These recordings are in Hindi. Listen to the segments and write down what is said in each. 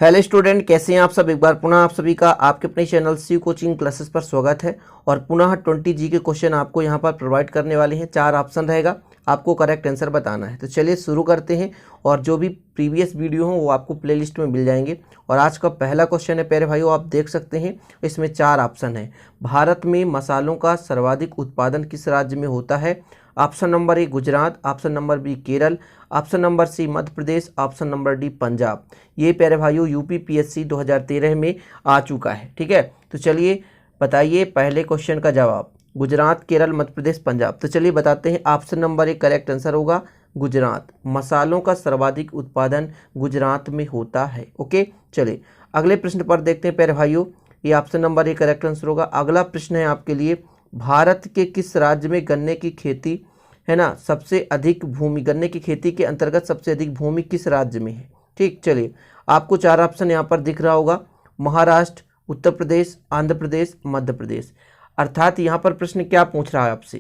हेलो स्टूडेंट, कैसे हैं आप सब। एक बार पुनः आप सभी का आपके अपने चैनल सी कोचिंग क्लासेस पर स्वागत है। और पुनः 20 जी के क्वेश्चन आपको यहां पर प्रोवाइड करने वाले हैं। 4 ऑप्शन रहेगा, आपको करेक्ट आंसर बताना है। तो चलिए शुरू करते हैं। और जो भी प्रीवियस वीडियो हो वो आपको प्लेलिस्ट में मिल जाएंगे। और आज का पहला क्वेश्चन है प्यारे भाइयों, आप देख सकते हैं इसमें 4 ऑप्शन है। भारत में मसालों का सर्वाधिक उत्पादन किस राज्य में होता है। Option number A Gujarat, option number B Kerala, option number C Madhya Pradesh, option number D Punjab. ये प्यारे भाइयों यूपीपीएससी 2013 में आ चुका है। ठीक है, तो चलिए बताइए पहले क्वेश्चन का जवाब। गुजरात, केरल, मध्य प्रदेश, पंजाब। तो चलिए बताते हैं। Option number A correct answer होगा गुजरात। मसालों का सर्वाधिक उत्पादन गुजरात में होता है। ओके, चलिए अगले प्रश्न पर देखते हैं प्यारे भाइयों। ये option number A correct answer होगा। अगला प्रश्न है आपके लिए, भारत के किस राज्य में गन्ने की खेती है ना सबसे अधिक भूमि, गन्ने की खेती के अंतर्गत सबसे अधिक भूमि किस राज्य में है। ठीक, चलिए आपको 4 ऑप्शन यहाँ पर दिख रहा होगा। महाराष्ट्र, उत्तर प्रदेश, आंध्र प्रदेश, मध्य प्रदेश। अर्थात यहाँ पर प्रश्न क्या पूछ रहा है आपसे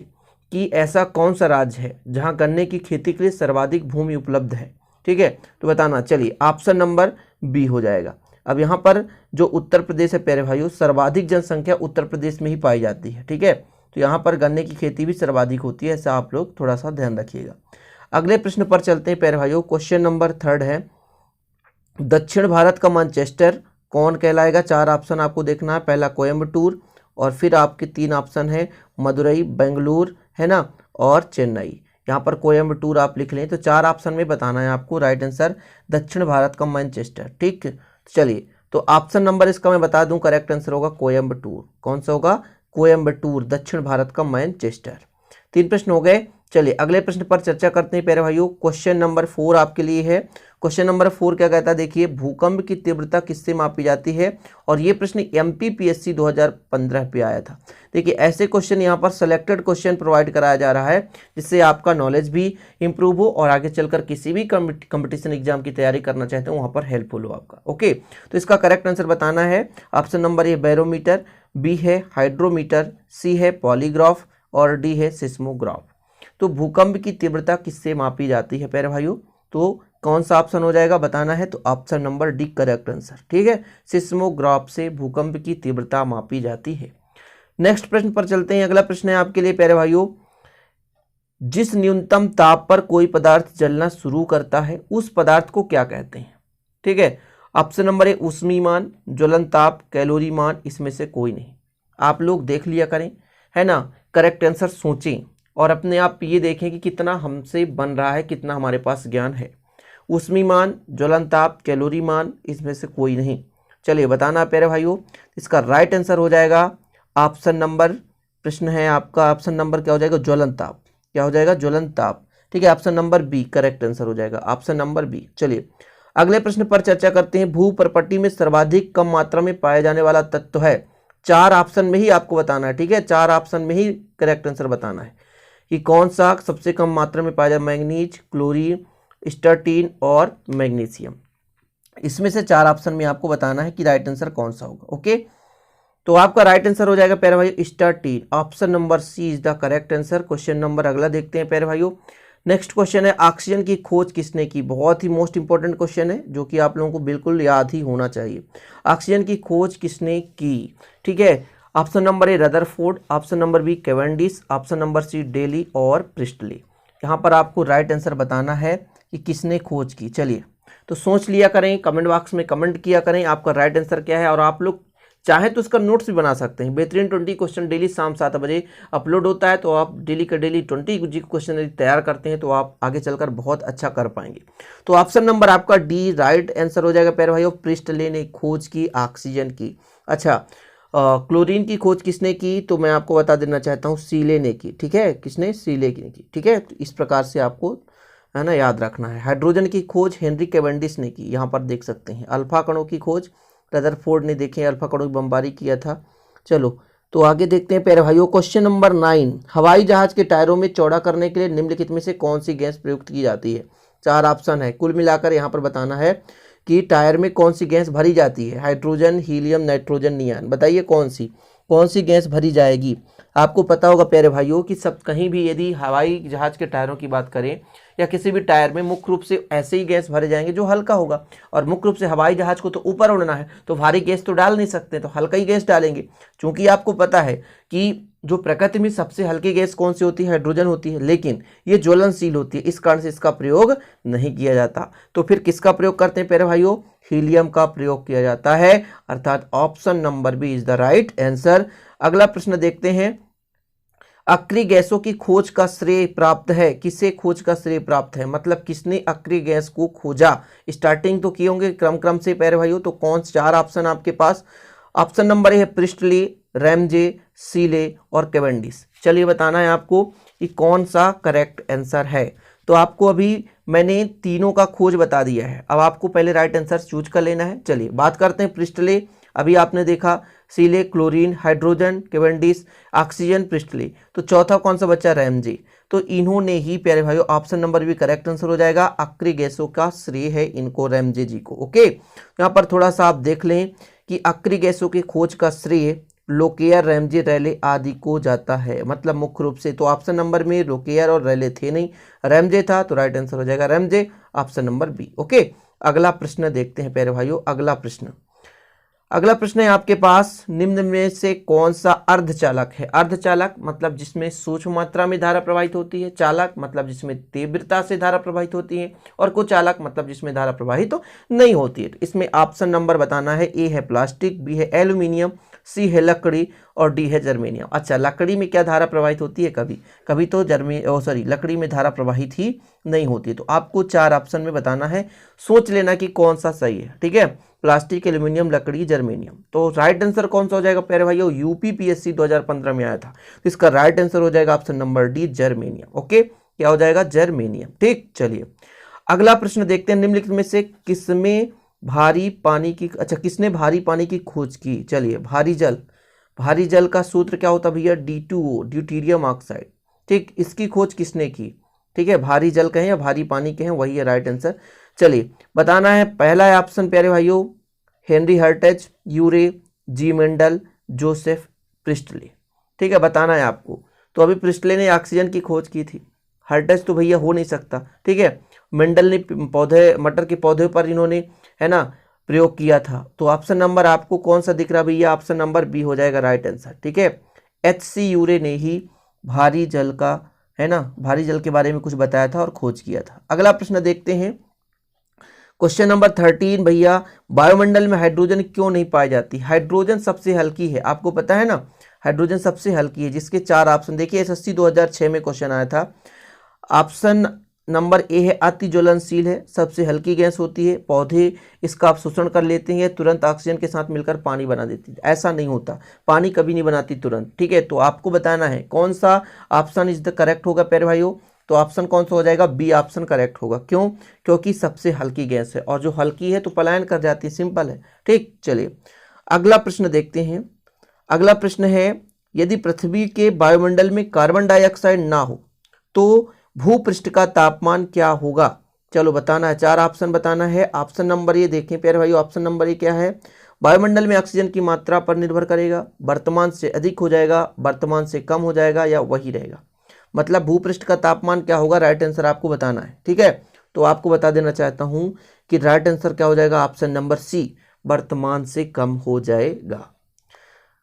कि ऐसा कौन सा राज्य है जहाँ गन्ने की खेती के लिए सर्वाधिक भूमि उपलब्ध है। ठीक है, तो बताना। चलिए ऑप्शन नंबर बी हो जाएगा। अब यहाँ पर जो उत्तर प्रदेश है प्यारे भाइयों, सर्वाधिक जनसंख्या उत्तर प्रदेश में ही पाई जाती है। ठीक है, तो यहाँ पर गन्ने की खेती भी सर्वाधिक होती है, ऐसा आप लोग थोड़ा सा ध्यान रखिएगा। अगले प्रश्न पर चलते हैं प्यारे भाइयों। क्वेश्चन नंबर 3 है, दक्षिण भारत का मैनचेस्टर कौन कहलाएगा। 4 ऑप्शन आपको देखना है। पहला कोयम्बटूर, और फिर आपके 3 ऑप्शन है मदुरई, बेंगलुरु है ना, और चेन्नई। यहाँ पर कोयम्बटूर आप लिख लें। तो 4 ऑप्शन में बताना है आपको राइट आंसर, दक्षिण भारत का मैनचेस्टर। ठीक, चलिए तो ऑप्शन नंबर इसका मैं बता दूं, करेक्ट आंसर होगा कोयम्बटूर। कौन सा होगा, कोयम्बटूर, दक्षिण भारत का मैनचेस्टर। 3 प्रश्न हो गए। चलिए अगले प्रश्न पर चर्चा करते हैं प्यारे भाइयों। क्वेश्चन नंबर 4 आपके लिए है। क्वेश्चन नंबर 4 क्या कहता है, देखिए भूकंप की तीव्रता किससे मापी जाती है। और ये प्रश्न एमपीपीएससी 2015 पे आया था। देखिए ऐसे क्वेश्चन यहाँ पर सिलेक्टेड क्वेश्चन प्रोवाइड कराया जा रहा है, जिससे आपका नॉलेज भी इंप्रूव हो और आगे चलकर किसी भी कंपटीशन एग्जाम की तैयारी करना चाहते हो वहाँ पर हेल्पफुल हो आपका। ओके, तो इसका करेक्ट आंसर बताना है। Option number A barometer, B है हाइड्रोमीटर, सी है पॉलीग्राफ, और डी है सिस्मोग्राफ। तो भूकंप की तीव्रता किससे मापी जाती है प्यारे भाइयों, तो कौन सा ऑप्शन हो जाएगा बताना है। तो option number D correct answer. ठीक है, सिस्मोग्राफ से भूकंप की तीव्रता मापी जाती है। नेक्स्ट प्रश्न पर चलते हैं। अगला प्रश्न है आपके लिए प्यारे भाइयों, जिस न्यूनतम ताप पर कोई पदार्थ जलना शुरू करता है उस पदार्थ को क्या कहते हैं। ठीक है, ऑप्शन नंबर ए ऊष्मीमान, ज्वलन ताप, कैलोरी मान, इसमें से कोई नहीं। आप लोग देख लिया करें है ना, करेक्ट आंसर सोचें और अपने आप ये देखें कि कितना हमसे बन रहा है, कितना हमारे पास ज्ञान है। ऊष्मीमान, ज्वलन ताप, कैलोरी मान, इसमें से कोई नहीं। चलिए बताना प्यारे भाइयों, इसका राइट आंसर हो जाएगा ऑप्शन नंबर, प्रश्न है आपका ऑप्शन नंबर क्या हो जाएगा, ज्वलन ताप। क्या हो जाएगा, ज्वलन ताप। ठीक है, option number B correct answer हो जाएगा, ऑप्शन नंबर बी। चलिए अगले प्रश्न पर चर्चा करते हैं। भूपर्पटी में सर्वाधिक कम मात्रा में पाया जाने वाला तत्व है। 4 ऑप्शन में ही आपको बताना है। ठीक है, 4 ऑप्शन में ही करेक्ट आंसर बताना है कि कौन सा सबसे कम मात्रा में पाया जाए। मैंगनीज, क्लोरीन, स्टार्टीन और मैग्नीशियम। इसमें से 4 ऑप्शन में आपको बताना है कि राइट आंसर कौन सा होगा। ओके, तो आपका राइट आंसर हो जाएगा प्यारे भाई स्टार्टीन। Option number C is the correct answer. Question number अगला देखते हैं प्यारे भाइयों। नेक्स्ट क्वेश्चन है, ऑक्सीजन की खोज किसने की। बहुत ही मोस्ट इंपॉर्टेंट क्वेश्चन है जो कि आप लोगों को बिल्कुल याद ही होना चाहिए। ऑक्सीजन की खोज किसने की। ठीक है, option number A Rutherford, option number B Cavendish, option number C डेली और प्रिस्टली। यहाँ पर आपको राइट आंसर बताना है कि किसने खोज की। चलिए तो सोच लिया करें, कमेंट बॉक्स में कमेंट किया करें आपका राइट आंसर क्या है। और आप लोग चाहे तो इसका नोट्स भी बना सकते हैं। बेहतरीन 20 क्वेश्चन डेली शाम 7 बजे अपलोड होता है, तो आप डेली का डेली 20 जी क्वेश्चन यदि तैयार करते हैं तो आप आगे चलकर बहुत अच्छा कर पाएंगे। तो ऑप्शन नंबर आपका डी राइट आंसर हो जाएगा प्यारे भाइयों, प्रिस्टले ने खोज की ऑक्सीजन की। अच्छा, क्लोरीन की खोज किसने की, तो मैं आपको बता देना चाहता हूँ सीले ने की। ठीक है, किसने, सीले ने की। ठीक है, तो इस प्रकार से आपको है ना याद रखना है। हाइड्रोजन की खोज हेनरी कैवेंडिश ने की, यहाँ पर देख सकते हैं। अल्फा कणों की खोज रदरफोर्ड ने देखे, अल्फा कणों की बमबारी किया था। चलो तो आगे देखते हैं प्यारे भाइयों। क्वेश्चन नंबर 9, हवाई जहाज के टायरों में चौड़ा करने के लिए निम्नलिखित में से कौन सी गैस प्रयुक्त की जाती है। 4 ऑप्शन है, कुल मिलाकर यहाँ पर बताना है कि टायर में कौन सी गैस भरी जाती है। Hydrogen, helium, nitrogen, neon. बताइए कौन सी गैस भरी जाएगी। आपको पता होगा प्यारे भाइयों कि सब कहीं भी यदि हवाई जहाज के टायरों की बात करें या किसी भी टायर में मुख्य रूप से ऐसे ही गैस भरे जाएंगे जो हल्का होगा, और मुख्य रूप से हवाई जहाज को तो ऊपर उड़ना है तो भारी गैस तो डाल नहीं सकते, तो हल्का ही गैस डालेंगे। चूंकि आपको पता है कि जो प्रकृति में सबसे हल्की गैस कौन सी होती है, हाइड्रोजन होती है, लेकिन ये ज्वलनशील होती है, इस कारण से इसका प्रयोग नहीं किया जाता। तो फिर किसका प्रयोग करते हैं प्यारे भाइयों, हीलियम का प्रयोग किया जाता है, अर्थात option number B is the right answer. अगला प्रश्न देखते हैं, अक्रिय गैसों की खोज का श्रेय प्राप्त है, किसे खोज का श्रेय प्राप्त है, मतलब किसने अक्रिय गैस को खोजा। स्टार्टिंग तो किए होंगे क्रम से प्यारे भाइयों, तो कौन चार ऑप्शन आपके पास, ऑप्शन नंबर ए है प्रिस्टले, रैमजे, सीले और कैवेंडिश। चलिए बताना है आपको कि कौन सा करेक्ट आंसर है। तो आपको अभी मैंने तीनों का खोज बता दिया है, अब आपको पहले राइट आंसर चूज कर लेना है। चलिए बात करते हैं प्रिस्टले, अभी आपने देखा Scheele, chlorine, hydrogen, Cavendish, oxygen, Priestley. तो चौथा कौन सा बच्चा, रैमजे। तो इन्होंने ही प्यारे भाइयों, ऑप्शन नंबर भी करेक्ट आंसर हो जाएगा, अक्रिय गैसों का श्रेय है इनको, रैमजे जी को। ओके, यहाँ पर थोड़ा सा आप देख लें कि अक्रिय गैसों की खोज का श्रेय लोकेयर, रैमजे, रैले आदि को जाता है, मतलब मुख्य रूप से। तो ऑप्शन नंबर में लोकेयर और रैले थे नहीं, रैमजे था, तो राइट आंसर हो जाएगा Ramsay, option number B. Okay, अगला प्रश्न देखते हैं प्यारे भाइयों। अगला प्रश्न है आपके पास, निम्न में से कौन सा अर्धचालक है। अर्धचालक मतलब जिसमें सूक्ष्म मात्रा में धारा प्रवाहित होती है, चालक मतलब जिसमें तीव्रता से धारा प्रवाहित होती है, और कुचालक मतलब जिसमें धारा प्रवाहित तो नहीं होती है। तो इसमें ऑप्शन नंबर बताना है, ए है प्लास्टिक, बी है एल्यूमिनियम, सी है लकड़ी और डी है जर्मेनियम। अच्छा, लकड़ी में क्या धारा प्रवाहित होती है, कभी तो लकड़ी में धारा प्रवाहित ही नहीं होती। तो आपको चार ऑप्शन में बताना है, सोच लेना कि कौन सा सही है। ठीक है, प्लास्टिक, एल्यूमिनियम, लकड़ी, जर्मेनियम। तो राइट आंसर कौन सा हो जाएगा प्यारे भाइयों, यूपीपीएससी 2015 में आया था, तो इसका राइट आंसर हो जाएगा option number D, germanium. Okay, क्या हो जाएगा, जर्मेनियम। ठीक, चलिए अगला प्रश्न देखते हैं, निम्नलिखित में से किसने भारी पानी की खोज की। चलिए, भारी जल का सूत्र क्या होता है भैया, D2O, ड्यूटीरियम ऑक्साइड। ठीक, इसकी खोज किसने की। ठीक है, भारी जल कहें या भारी पानी कहें, वही है राइट आंसर। चलिए बताना है, पहला है ऑप्शन प्यारे भाइयों, हेनरी हर्टेज, यूरे, जी मेंडल, जोसेफ प्रिस्टले। ठीक है, बताना है आपको। तो अभी प्रिस्टले ने ऑक्सीजन की खोज की थी, हर्टेज तो भैया हो नहीं सकता। ठीक है, मेंडल ने मटर के पौधे पर इन्होंने, है ना, प्रयोग किया था। तो ऑप्शन नंबर आपको कौन सा दिख रहा भैया, ऑप्शन नंबर बी हो जाएगा राइट आंसर। ठीक है, HC यूरे ने ही भारी जल का, है ना, भारी जल के बारे में कुछ बताया था और खोज किया था। अगला प्रश्न देखते हैं, क्वेश्चन नंबर 13 भैया, वायुमंडल में हाइड्रोजन क्यों नहीं पाई जाती। हाइड्रोजन सबसे हल्की है, आपको पता है ना, हाइड्रोजन सबसे हल्की है, जिसके चार ऑप्शन देखिए, SSC 2006 में क्वेश्चन आया था। ऑप्शन नंबर ए है अति ज्वलनशील है, सबसे हल्की गैस होती है, पौधे इसका अवशोषण कर लेते हैं, तुरंत ऑक्सीजन के साथ मिलकर पानी बना देती है। ऐसा नहीं होता, पानी कभी नहीं बनाती तुरंत। ठीक है, तो आपको बताना है कौन सा ऑप्शन इज द करेक्ट होगा प्यारे भाइयों। तो ऑप्शन कौन सा हो जाएगा, बी ऑप्शन करेक्ट होगा। क्यों, क्योंकि सबसे हल्की गैस है, और जो हल्की है तो पलायन कर जाती है, सिंपल है। ठीक, चलिए अगला प्रश्न देखते हैं। अगला प्रश्न है, यदि पृथ्वी के वायुमंडल में कार्बन डाइऑक्साइड ना हो तो भूपृष्ठ का तापमान क्या होगा। चलो बताना है, चार ऑप्शन बताना है। ऑप्शन नंबर ये देखें प्यारे भाइयों, ऑप्शन नंबर ये क्या है, वायुमंडल में ऑक्सीजन की मात्रा पर निर्भर करेगा, वर्तमान से अधिक हो जाएगा, वर्तमान से कम हो जाएगा, या वही रहेगा। मतलब भूपृष्ठ का तापमान क्या होगा, राइट आंसर आपको बताना है। ठीक है, तो आपको बता देना चाहता हूं कि राइट आंसर क्या हो जाएगा, ऑप्शन नंबर सी, वर्तमान से कम हो जाएगा।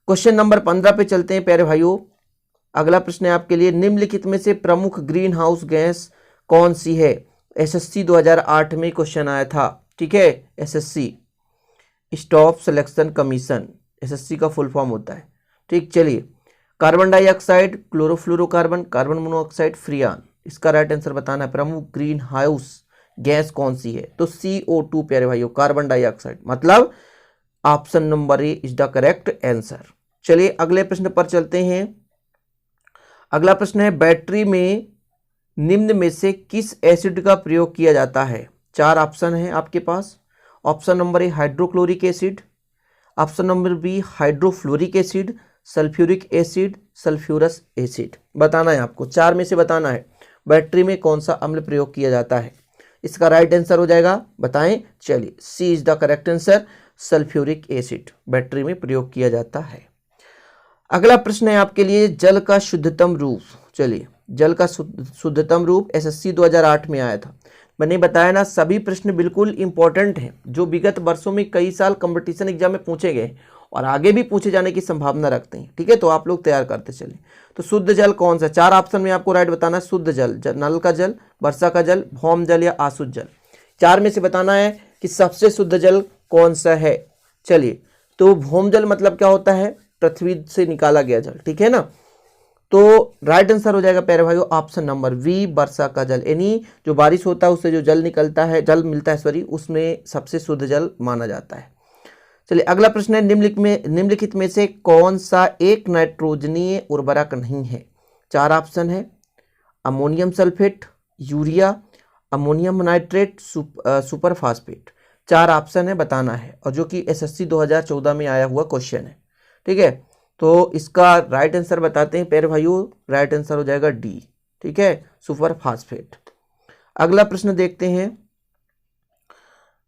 क्वेश्चन नंबर 15 पे चलते हैं प्यारे भाइयों। अगला प्रश्न है आपके लिए, निम्नलिखित में से प्रमुख ग्रीन हाउस गैस कौन सी है। SSC 2008 में क्वेश्चन आया था। ठीक है, SSC staff selection commission, SSC का फुल फॉर्म होता है। ठीक, चलिए, carbon dioxide, chlorofluorocarbon, carbon monoxide, फ्रियान। इसका राइट आंसर बताना है, प्रमुख ग्रीन हाउस गैस कौन सी है। तो CO2 प्यारे भाइयों, कार्बन डाइऑक्साइड, मतलब option number A is the correct answer. चलिए अगले प्रश्न पर चलते हैं। अगला प्रश्न है, बैटरी में निम्न में से किस एसिड का प्रयोग किया जाता है। चार ऑप्शन है आपके पास। Option number A hydrochloric acid, option number B hydrofluoric acid, sulphuric acid, sulphurous acid. बताना है आपको, चार में से बताना है बैटरी में कौन सा अम्ल प्रयोग किया जाता है। इसका राइट आंसर हो जाएगा, बताएं। चलिए, C is the correct answer, sulphuric acid battery में प्रयोग किया जाता है। अगला प्रश्न है आपके लिए, जल का शुद्धतम रूप। चलिए, जल का शुद्धतम रूप एसएससी 2008 में आया था। मैंने बताया ना, सभी प्रश्न बिल्कुल इंपॉर्टेंट हैं जो विगत वर्षों में कई साल कंपटीशन एग्जाम में पूछे गए और आगे भी पूछे जाने की संभावना रखते हैं। ठीक है, तो आप लोग तैयार करते चलिए। तो शुद्ध जल कौन सा, 4 ऑप्शन में आपको राइट बताना है। शुद्ध जल, नल का जल, वर्षा का जल, भौम जल या आसुत जल, 4 में से बताना है कि सबसे शुद्ध जल कौन सा है। चलिए, तो भौम जल मतलब क्या होता है, पृथ्वी से निकाला गया जल। ठीक है ना, तो राइट आंसर हो जाएगा प्यारे भाइयों ऑप्शन नंबर बी, वर्षा का जल, यानी जो बारिश होता है उससे जो जल निकलता है, जल मिलता है सॉरी, उसमें सबसे शुद्ध जल माना जाता है। चलिए अगला प्रश्न है, निम्नलिखित में से कौन सा एक नाइट्रोजनीय उर्वरक नहीं है। 4 ऑप्शन है, ammonium sulphate, urea, ammonium nitrate, super phosphate. 4 option है, बताना है, और जो कि एसएससी 2014 में आया हुआ क्वेश्चन है। ठीक है, तो इसका राइट आंसर बताते हैं प्यारे भाइयों, राइट आंसर हो जाएगा डी। ठीक है, सुपर फास्फेट। अगला प्रश्न देखते हैं।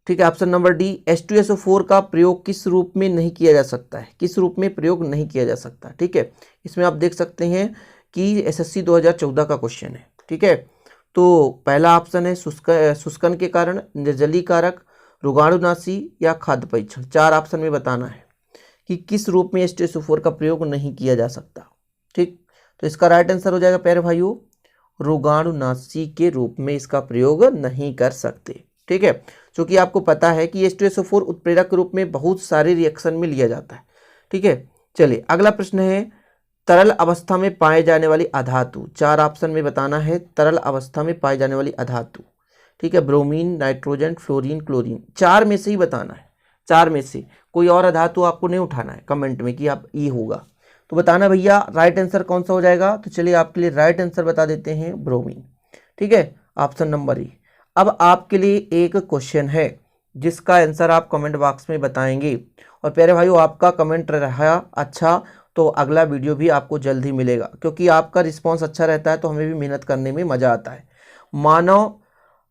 ठीक है, ऑप्शन नंबर डी, H2SO4 का प्रयोग किस रूप में नहीं किया जा सकता है, किस रूप में प्रयोग नहीं किया जा सकता। ठीक है, इसमें आप देख सकते हैं कि एसएससी 2014 का क्वेश्चन है। ठीक है, तो पहला ऑप्शन है शुष्कन के कारण, निर्जलीकारक, रोगाणुनाशी या खाद्य परीक्षण। 4 ऑप्शन में बताना है कि किस रूप में H2SO4 का प्रयोग नहीं किया जा सकता। ठीक, तो इसका राइट आंसर हो जाएगा प्यारे भाइयों, रोगाणुनाशी के रूप में इसका प्रयोग नहीं कर सकते। ठीक है, क्योंकि आपको पता है कि H2SO4 उत्प्रेरक के रूप में बहुत सारे रिएक्शन में लिया जाता है। ठीक है, चलिए अगला प्रश्न है, तरल अवस्था में पाए जाने वाली अधातु। 4 ऑप्शन में बताना है, तरल अवस्था में पाई जाने वाली अधातु। ठीक है, ब्रोमीन, नाइट्रोजन, फ्लोरीन, क्लोरीन, 4 में से ही बताना है। 4 में से कोई और अधातु आपको नहीं उठाना है कमेंट में कि आप ई होगा, तो बताना भैया राइट आंसर कौन सा हो जाएगा। तो चलिए आपके लिए राइट आंसर बता देते हैं, ब्रोमीन। ठीक है, ऑप्शन नंबर ई। अब आपके लिए एक क्वेश्चन है जिसका आंसर आप कमेंट बॉक्स में बताएंगे, और प्यारे भाइयों आपका कमेंट रहा अच्छा तो अगला वीडियो भी आपको जल्द ही मिलेगा, क्योंकि आपका रिस्पांस अच्छा रहता है तो हमें भी मेहनत करने में मज़ा आता है। मानव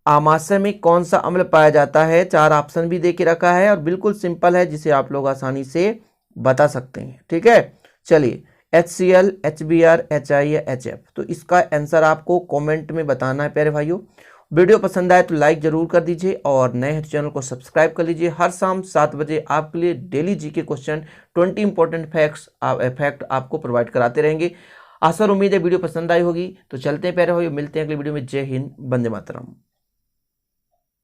आमाशय में कौन सा अम्ल पाया जाता है। 4 ऑप्शन भी दे के रखा है और बिल्कुल सिंपल है, जिसे आप लोग आसानी से बता सकते हैं। ठीक है, चलिए HCl, HBr, HI या HF, तो इसका आंसर आपको कमेंट में बताना है प्यारे भाइयों। वीडियो पसंद आए तो लाइक जरूर कर दीजिए और नए हैं तो चैनल को सब्सक्राइब कर लीजिए। हर शाम 7 बजे आपके लिए daily GK question 20 important fact आपको प्रोवाइड कराते रहेंगे। आशा और उम्मीद है वीडियो पसंद आई होगी। तो चलते हैं प्यारे भाइयों, मिलते हैं अगली वीडियो में। जय हिंद, वंदे मातरम।